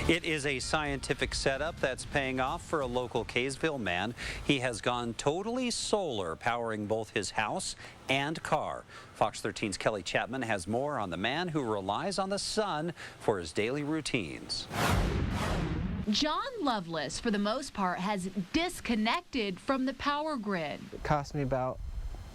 It is a scientific setup that's paying off for a local Kaysville man. He has gone totally solar, powering both his house and car. Fox 13's Kelly Chapman has more on the man who relies on the sun for his daily routines. John Loveless, for the most part, has disconnected from the power grid. It cost me about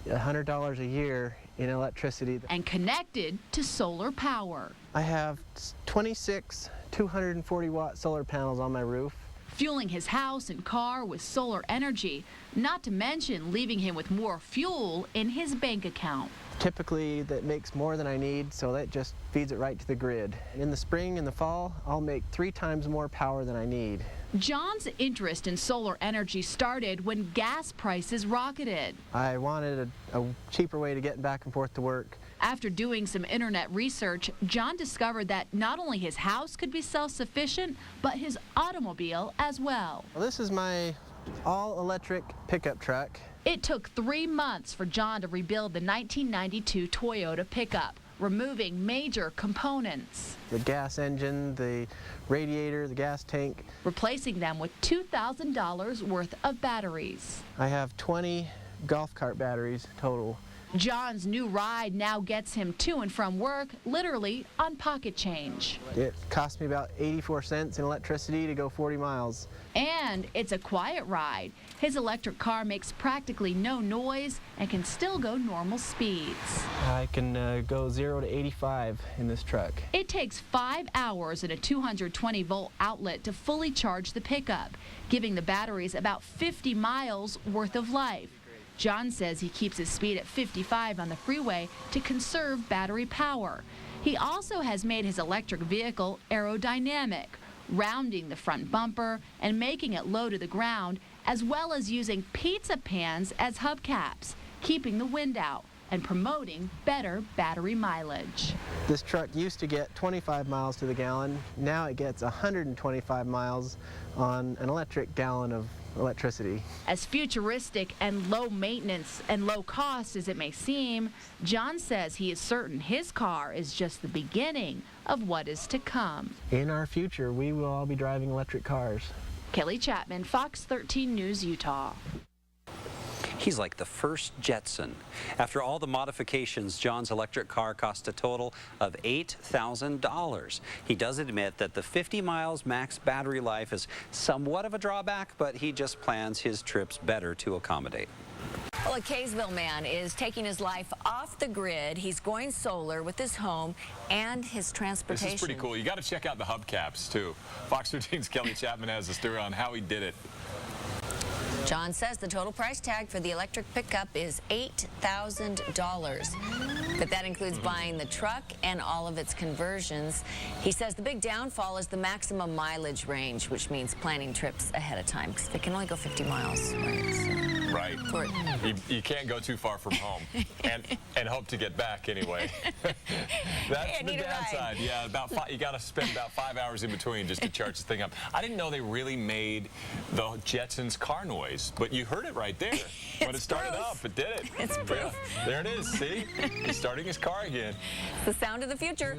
$100 a year in electricity. And connected to solar power. I have 26 240-watt solar panels on my roof. Fueling his house and car with solar energy, not to mention leaving him with more fuel in his bank account. Typically that makes more than I need, so that just feeds it right to the grid. In the spring and the fall, I'll make 3 times more power than I need. John's interest in solar energy started when gas prices rocketed. I wanted a cheaper way to get back and forth to work. After doing some internet research, John discovered that not only his house could be self-sufficient, but his automobile as well. Well, this is my all-electric pickup truck. It took 3 months for John to rebuild the 1992 Toyota pickup, removing major components. The gas engine, the radiator, the gas tank. Replacing them with $2,000 worth of batteries. I have 20 golf cart batteries total. John's new ride now gets him to and from work, literally on pocket change. It cost me about 84 cents in electricity to go 40 miles. And it's a quiet ride. His electric car makes practically no noise and can still go normal speeds. I can go 0 to 85 in this truck. It takes 5 hours and a 220-volt outlet to fully charge the pickup, giving the batteries about 50 miles worth of life. John says he keeps his speed at 55 on the freeway to conserve battery power. He also has made his electric vehicle aerodynamic, rounding the front bumper and making it low to the ground, as well as using pizza pans as hubcaps, keeping the wind out and promoting better battery mileage. This truck used to get 25 miles to the gallon. Now it gets 125 miles on an electric gallon of electricity. As futuristic and low maintenance and low cost as it may seem, John says he is certain his car is just the beginning of what is to come. In our future, we will all be driving electric cars. Kelly Chapman, Fox 13 News, Utah. He's like the first Jetson. After all the modifications, John's electric car cost a total of $8,000. He does admit that the 50 miles max battery life is somewhat of a drawback, but he just plans his trips better to accommodate. Well, a Kaysville man is taking his life off the grid. He's going solar with his home and his transportation. This is pretty cool. You got to check out the hubcaps, too. Fox 13's Kelly Chapman has a story on how he did it. John says the total price tag for the electric pickup is $8,000. But that includes buying the truck and all of its conversions. He says the big downfall is the maximum mileage range, which means planning trips ahead of time, because they can only go 50 miles. Right. You can't go too far from home and hope to get back anyway. That's the downside. Yeah, you got to spend about 5 hours in between just to charge this thing up. I didn't know they really made the Jetson's car noise, but you heard it right there. When it started up, it did it. It's proof. Yeah, there it is. See? He's starting his car again. The sound of the future.